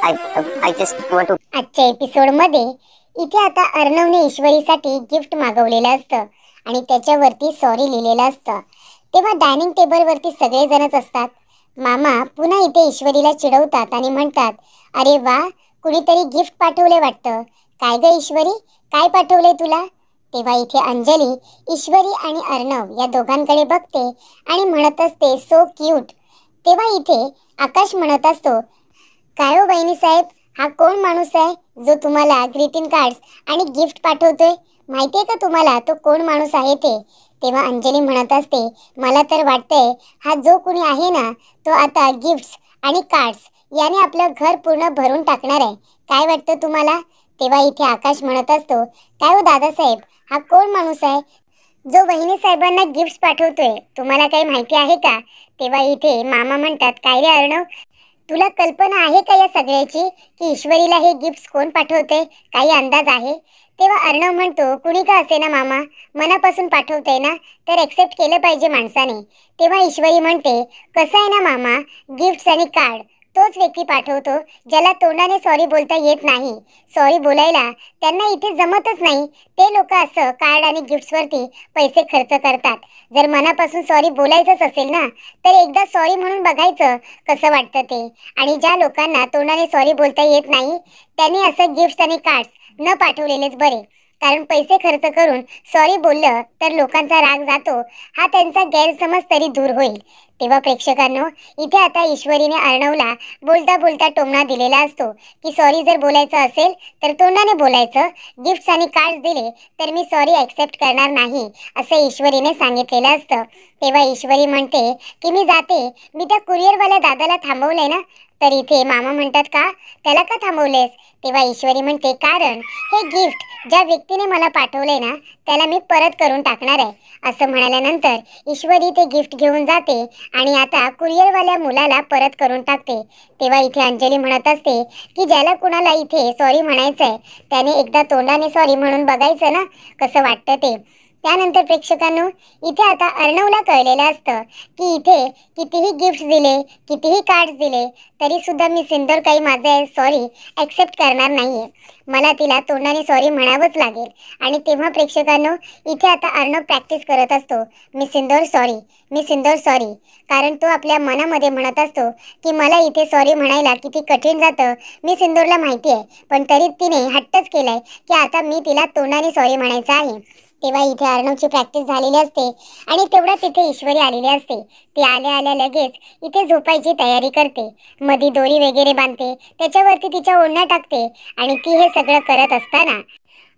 I just want to. आजच्या episode मध्ये इथे आता अर्णवने ईश्वरीसाठी गिफ्ट मागवलेलं असतं आणि त्याच्यावरती सॉरी लिहिलेलं असतं। तेव्हा डायनिंग टेबल वरती सगळे जणच असतात। मामा पुन्हा इथे ईश्वरीला चिडवतात आणि म्हणतात, अरे वा, कुणीतरी गिफ्ट पाठवले वाटतं। काय ग ईश्वरी, काय पाठवले तुला? तेव्हा इथे अंजली ईश्वरी आणि अर्णव या दोघांकडे बघते आणि म्हणत असते, सो क्यूट। तेव्हा इथे आकाश म्हणत असतो, काय हो बहिणी साहेब, हा कोण माणूस आहे जो तुम्हाला ग्रीटिंग कार्ड्स आणि गिफ्ट पाठवतोय? माहितीये का तुम्हाला तो कोण माणूस आहे ते? तेव्हा अंजली म्हणत असते, मला तर वाटतंय हा जो कोणी आहे ना तो आता गिफ्ट्स आणि कार्ड्स याने आपलं घर पूर्ण भरून टाकणार आहे। काय वाटतं तुम्हाला? तेव्हा इथे आकाश म्हणत असतो, काय हो दादासाहेब, हा कोण माणूस आहे जो वहिनी साहेबांना गिफ्ट्स पाठवतोय? तुम्हाला काही माहिती आहे का? तेव्हा इथे मामा म्हणतात, काय रे अर्णव, तुला कल्पना आहे का या सगळ्याची की ईश्वरीला हे गिफ्ट्स कोण पाठवते? काही अंदाज आहे? तेव्हा अर्णव म्हणतो, कुणी का असे ना मामा, मनापासून पाठवते ना तर एक्सेप्ट केलं पाहिजे माणसाने। तेव्हा ईश्वरी म्हणते, कसं आहे ना मामा, गिफ्ट्स आणि कार्ड तोच व्यक्ती पाठवतो ज्याला तोंडाने सॉरी बोलता येत नाही। सॉरी बोलायला त्यांना इथे जमतच नाही, ते लोक असं कार्ड आणि गिफ्ट्स वरती पैसे खर्च करतात। जर मनापासून सॉरी बोलायचंच असेल ना तर एकदा सॉरी म्हणून बघायचं कसं वाटतं ते। आणि ज्या लोकांना तोंडाने सॉरी बोलता येत नाही त्यांनी असं गिफ्ट्स आणि कार्ड्स न पाठवलेलेच बरे, कारण पैसे खर्च करून सॉरी बोललं तर लोकांचा राग जातो, हा त्यांचा गैरसमज तरी दूर होईल। तेव्हा प्रेक्षकांनो, इथे आता ईश्वरीने अर्णवला बोलता बोलता टोमणा दिलेला असतो की सॉरी जर बोलायचं असेल तर तोंडाने बोलायचं, गिफ्ट्स आणि कार्ड्स दिले तर मी सॉरी एक्सेप्ट करणार नाही असं ईश्वरीने सांगितलेलं असतं। तेव्हा ईश्वरी म्हणते की मी जाते, मी त्या कुरिअरवाल्या दादाला थांबवलंय ना। तर इथे मामा म्हणतात, का, त्याला का थांबवलेस? तेव्हा ईश्वरी म्हणते, कारण हे गिफ्ट ज्या व्यक्तीने मला पाठवलंय ना त्याला मी परत करून टाकणार आहे। असं म्हणाल्यानंतर ईश्वरी ते गिफ्ट घेऊन जाते आणि आता कुरिअरवाल्या मुलाला परत करून टाकते। तेव्हा इथे अंजली म्हणत असते की ज्याला कुणाला इथे सॉरी म्हणायचंय त्याने एकदा तोंडाने सॉरी म्हणून बघायचं ना कसं वाटतं ते। त्यानंतर प्रेक्षकांनो, इथे आता अर्णवला कळलेलं असतं की इथे कितीही गिफ्ट्स दिले, कितीही कार्ड्स दिले तरी सुद्धा मी सिंदूर काही माझे सॉरी एक्सेप्ट करणार नाहीये, मला तिला तोंडाने सॉरी म्हणावंच लागेल। आणि तेव्हा प्रेक्षकांनो, इथे आता अर्णव प्रॅक्टिस करत असतो, मी सिंदूर सॉरी, मी सिंदूर सॉरी, कारण तो आपल्या मनामध्ये म्हणत असतो की मला इथे सॉरी म्हणायला किती कठीण जातं, मी सिंदूरला माहिती आहे, पण तरी तिने हट्टच केलाय की आता मी तिला तोंडाने सॉरी म्हणायचं आहे। तेव्हा इथे अर्णवची प्रॅक्टिस झालेली असते आणि तेवढ्या तिथे ईश्वरी आलेली असते। ती आल्या आल्या लगेच इथे झोपायची तयारी करते, मधी दोरी वगैरे बांधते, त्याच्यावरती तिच्या ओढण्या टाकते आणि ती हे सगळं करत असताना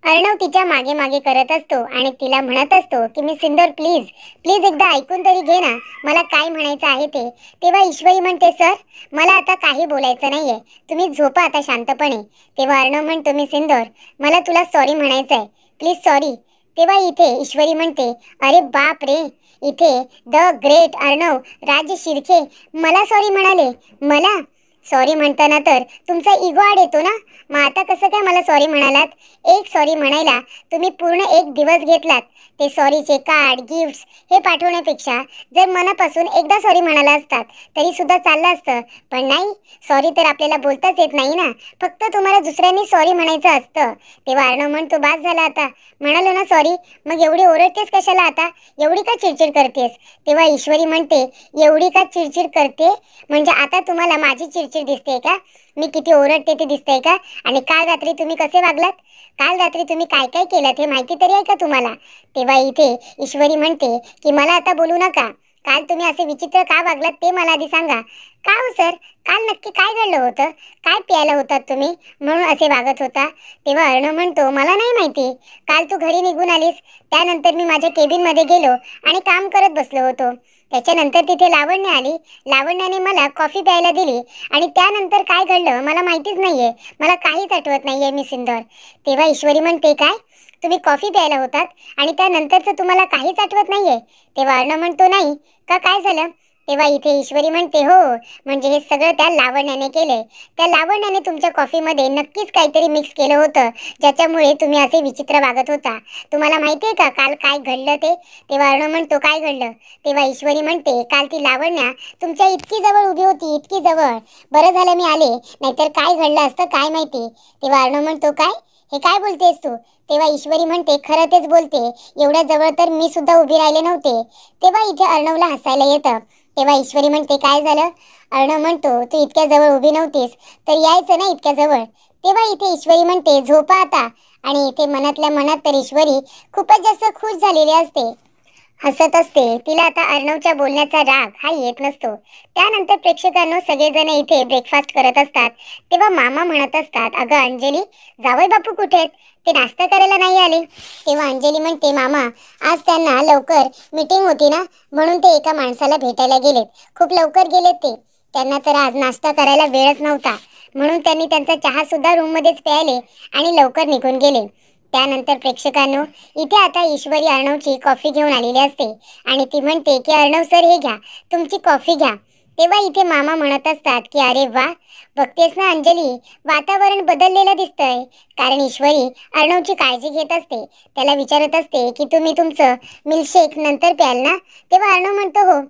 अर्णव तिच्या मागे मागे करत असतो आणि तिला म्हणत असतो की मी सिंदूर प्लीज प्लीज एकदा ऐकून तरी घे ना, मला काय म्हणायचं आहे ते। तेव्हा ईश्वरी म्हणते, सर मला आता काही बोलायचं नाहीये, तुम्ही झोपा आता शांतपणे। तेव्हा अर्णव म्हणतो, मी सिंदूर, मला तुला सॉरी म्हणायचंय, प्लीज सॉरी। तेव्हा इथे ईश्वरी म्हणते, अरे बाप रे, इथे द ग्रेट अर्णव राज शिर्के मला सॉरी म्हणाले, मला सॉरी म्हणताना तर तुमचा इगो आड येतो ना, मग आता कसं काय मला सॉरी म्हणालात? एक सॉरी म्हणायला तुम्ही पूर्ण एक दिवस घेतलात। ते सॉरीचे कार्ड गिफ्ट्स हे पाठवण्यापेक्षा जर मनापासून एकदा सॉरी म्हणाला असतात तरी सुद्धा चाललं असतं, पण नाही, सॉरी तर आपल्याला बोलताच येत नाही ना, फक्त तुम्हाला दुसऱ्यांनी सॉरी म्हणायचं असतं। तेव्हा अर्णव म्हणतो, बास झाला आता, म्हणालो ना सॉरी, मग एवढी ओरडतेस कशाला आता, एवढी का चिडचिड करतेस? तेव्हा ईश्वरी म्हणते, एवढी का चिडचिड करते म्हणजे आता तुम्हाला माझी चिडचिड दिसते का? मी किती ओरडते ते दिसतंय का? आणि काल रात्री तुम्ही कसे वागलात? काल रात्री तुम्ही काय काय केलं हे माहिती तरी आहे का तुम्हाला? तेव्हा इथे ईश्वरी म्हणते की मला आता बोलू नका, काल तुम्ही असे विचित्र का वागलात ते मला आधी सांगा। का हो सर, काल नक्की काय घडलं होतं? काय प्यायला होतात तुम्ही म्हणून असे वागत होता? तेव्हा अर्णव म्हणतो, मला नाही माहिती, काल तू घरी निघून आलीस, त्यानंतर मी माझ्या केबिन मध्ये गेलो आणि काम करत बसलो होतो, त्याच्यानंतर तिथे लावण्य आली, लावण्याने मला कॉफी प्यायला दिली आणि त्यानंतर काय घडलं मला माहितीच नाहीये, मला काहीच आठवत नाहीये मी सिंदूर। तेव्हा ईश्वरी म्हणते, काय तुम्ही कॉफी प्यायला होतात आणि त्यानंतरचं तुम्हाला काहीच आठवत नाहीये? तेव्हा अर्णव म्हणतो, नाही का, काय झालं? तेव्हा इथे ईश्वरी म्हणते, हो म्हणजे हे सगळं त्या लावण्याने केलंय. त्या लावण्याने तुमच्या कॉफीमध्ये नक्कीच काहीतरी मिक्स केलं होतं, ज्याच्यामुळे तुम्ही असे विचित्र वागत होता. तुम्हाला माहितीये का काल काय घडलं ते? तेव्हा अर्णव म्हणतो, काय घडलं? तेव्हा ईश्वरी म्हणते, काल ती लावण्या तुमच्या इतकी जवळ उभी होती, इतकी जवळ. बरं झालं मी आले, नाहीतर काय घडलं असतं काय माहिती. तेव्हा अर्णव म्हणतो, काय हे काय बोलतेस तू? तेव्हा ईश्वरी म्हणते, खरं तेच बोलते, एवढ्या जवळ तर मी सुद्धा उभी राहिले नव्हते. तेव्हा इथे अर्णवला हसायला येतं. तेव्हा ईश्वरी म्हणते, काय झालं? अर्णव म्हणतो, तू इतक्या जवळ उभी नव्हतीस तर यायचं ना इतक्या जवळ. तेव्हा इथे ईश्वरी म्हणते, झोपा आता. आणि इथे मनातल्या मनात तर ईश्वरी खूपच जास्त खुश झालेली असते, हसत असते. तिला आता अर्णवच्या बोलण्याचा राग हा येत नसतो. त्यानंतर प्रेक्षकांनो सगळेजण इथे ब्रेकफास्ट करत असतात. तेव्हा मामा म्हणत असतात, अगं अंजली, जावई बापू कुठे आहेत? ते नाश्ता करायला नाही आले. तेव्हा अंजली म्हणते, मामा आज त्यांना लवकर मीटिंग होती ना, म्हणून ते एका माणसाला भेटायला गेलेत. खूप लवकर गेलेत ते. त्यांना तर आज नाश्ता करायला वेळच नव्हता, म्हणून त्यांनी त्यांचा चहा सुद्धा रूम मध्येच प्यायले आणि लवकर निघून गेले. त्यानंतर प्रेक्षकांनो इथे आता ईश्वरी अर्णवची कॉफी घेऊन आलेली असते आणि ती म्हणते की अर्णव सर हे घ्या, तुमची कॉफी घ्या. तेव्हा इथे मामा म्हणत असतात की अरे वा, बघतेस ना अंजली, वातावरण बदललेलं दिसतंय. कारण ईश्वरी अर्णवची काळजी घेत असते. त्याला विचारत असते की तुम्ही तुमचं मिल्कशेक नंतर प्याल ना? तेव्हा अर्णव म्हणतो हो.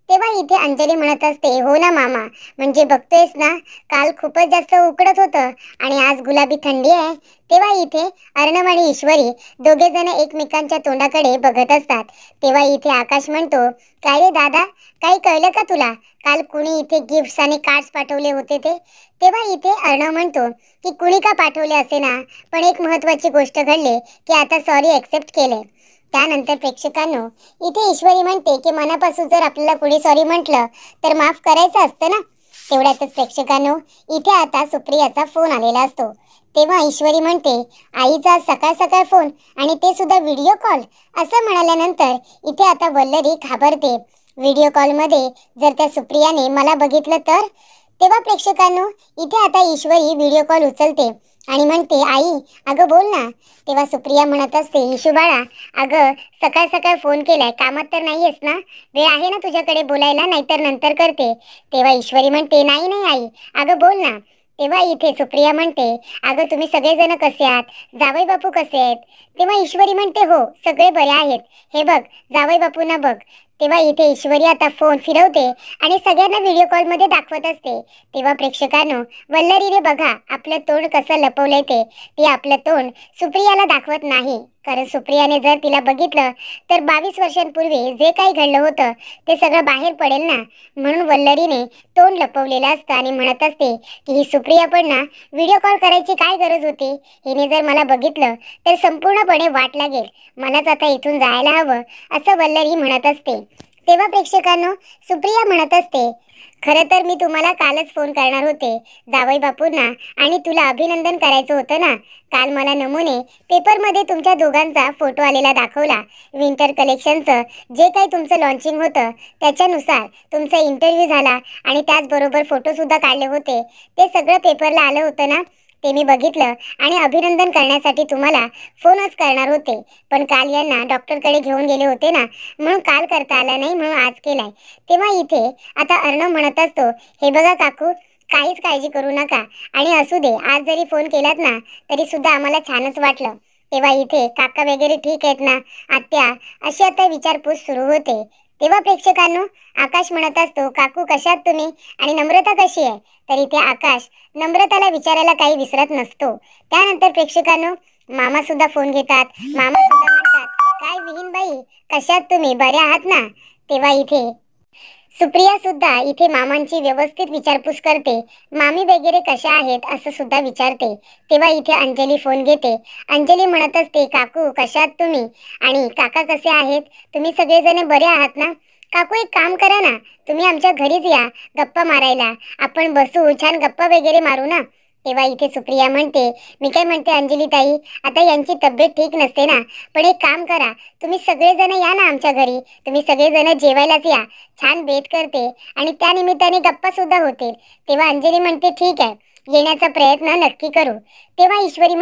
तेव्हा इथे अंजली म्हणत असते, हो ना मामा, म्हणजे बघतोयस ना, काल खूपच जास्त उकडत होतं आणि आज गुलाबी थंडी आहे. तेव्हा इथे अर्णव आणि ईश्वरी दोघे जण एकमेकांच्या तोंडाकडे बघत असतात. तेव्हा इथे आकाश म्हणतो, काय रे दादा, काही कळलं का तुला? काल कुणी इथे गिफ्ट्स आणि कार्ड्स पाठवले होते ते? तेव्हा इथे अर्णव म्हणतो की कुणी का पाठवले असे ना, पण एक महत्त्वाची गोष्ट घडली की आता सॉरी एक्सेप्ट केले. त्यानंतर प्रेक्षकांनो इथे ईश्वरी म्हणते की मनापासून जर आपल्याला कुणी सॉरी म्हटलं तर माफ करायचं असतं ना. तेवढ्यातच प्रेक्षकांनो इथे आता सुप्रियाचा फोन आलेला असतो. तेव्हा ईश्वरी म्हणते, आईचा सकाळ सकाळ फोन आणि ते सुद्धा व्हिडिओ कॉल. असं म्हणाल्यानंतर इथे आता वल्लरी घाबरते. व्हिडिओ कॉलमध्ये जर त्या सुप्रियाने मला बघितलं तर? तेव्हा प्रेक्षकांनो इथे आता ईश्वरी व्हिडिओ कॉल उचलते आणि म्हणते, आई अगं बोल ना. तेव्हा सुप्रिया म्हणत असते, ईशू बाळा, अगं सकाळ सकाळ फोन केलाय, कामात तर नाहीयेस ना? वेळ आहे ना तुझ्याकडे बोलायला, नाहीतर नंतर करते. तेव्हा ईश्वरी म्हणते, नाही नाही आई, अगं बोल ना. तेव्हा इथे सुप्रिया म्हणते, अगं तुम्ही सगळेजण कसे आहात? जावई बापू कसे आहेत? तेव्हा ईश्वरी म्हणते, हो सगळे बरे आहेत. हे बघ जावई बापूंना बघ. तेव्हा इथे ईश्वरी आता फोन फिरवते आणि सगळ्यांना व्हिडिओ कॉलमध्ये दाखवत असते. तेव्हा प्रेक्षकांनो वल्लरीने बघा आपलं तोंड कसं लपवलंय ते. ती आपलं तोंड सुप्रियाला दाखवत नाही, कारण सुप्रियाने जर तिला बघितलं तर 22 वर्षांपूर्वी जे काही घडलं होतं ते सगळं बाहेर पडेल ना. म्हणून वल्लरीने तोंड लपवलेलं असतं आणि म्हणत असते की ही सुप्रिया पण ना व्हिडिओ कॉल करायची काय गरज होती? हिने जर मला बघितलं तर संपूर्णपणे वाट लागेल, मलाच आता इथून जायला हवं, असं वल्लरी म्हणत असते. तेव्हा प्रेक्षकांनो सुप्रिया म्हणत असते, खरं तर मी तुम्हाला कालच फोन करणार होते जावई बापूंना आणि तुला अभिनंदन करायचं होतं ना. काल मला नमुने पेपरमध्ये तुमच्या दोघांचा फोटो आलेला दाखवला. विंटर कलेक्शनचं जे काही तुमचं लॉन्चिंग होतं त्याच्यानुसार तुमचा इंटरव्ह्यू झाला आणि त्याचबरोबर फोटोसुद्धा काढले होते. ते सगळं पेपरला आलं होतं ना, ते मी बघितलं आणि अभिनंदन करण्यासाठी तुम्हाला फोनच करणार होते. पण काल यांना डॉक्टरकडे घेऊन गेले होते ना, म्हणून काल करता आला नाही, म्हणून आज केलाय. तेव्हा इथे आता अर्णव म्हणत असतो, हे बघा काकू, काहीच काळजी करू नका आणि असू दे, आज जरी फोन केलात ना तरी सुद्धा आम्हाला छानच वाटलं. तेव्हा इथे काका वगैरे ठीक आहेत ना, आत्या, अशी आता विचारपूस सुरू होते. तेव्हा प्रेक्षकांनो आकाश म्हणत असतो, काकू कशात तुम्ही आणि नम्रता कशी आहे? तर इथे आकाश नम्रताला विचारायला काही विसरत नसतो. त्यानंतर प्रेक्षकांनो मामा सुद्धा फोन घेतात. मामा सुद्धा म्हणतात, काय विहीनबाई, कशात तुम्ही, बरे आहात ना? तेव्हा इथे सुप्रिया सुद्धा इथे मामांची व्यवस्थित विचारपूस करते. मामी वगैरे कशा आहेत असं सुद्धा विचारते. तेव्हा इथे अंजली फोन घेते. अंजली म्हणत असते, काकू कशात तुम्ही आणि काका कसे आहेत? तुम्ही सगळेजण बरे आहात ना? काकू एक काम करा ना, तुम्ही आमच्या घरीच या गप्पा मारायला, आपण बसू, छान गप्पा वगैरे मारू ना. तेव्हा इथे सुप्रिया म्हणते, मी काय म्हणते अंजली ताई, आता यांची तब्येत ठीक नसते ना, पण एक काम करा, तुम्ही सगळेजण या ना आमच्या घरी, तुम्ही सगळेजण जेवायलाच या, छान बेत करते आणि त्या निमित्ताने गप्पा सुद्धा होतील. तेव्हा अंजली म्हणते, ठीक आहे, येण्याचा प्रयत्न नक्की करू. तेव्हा ईश्वरी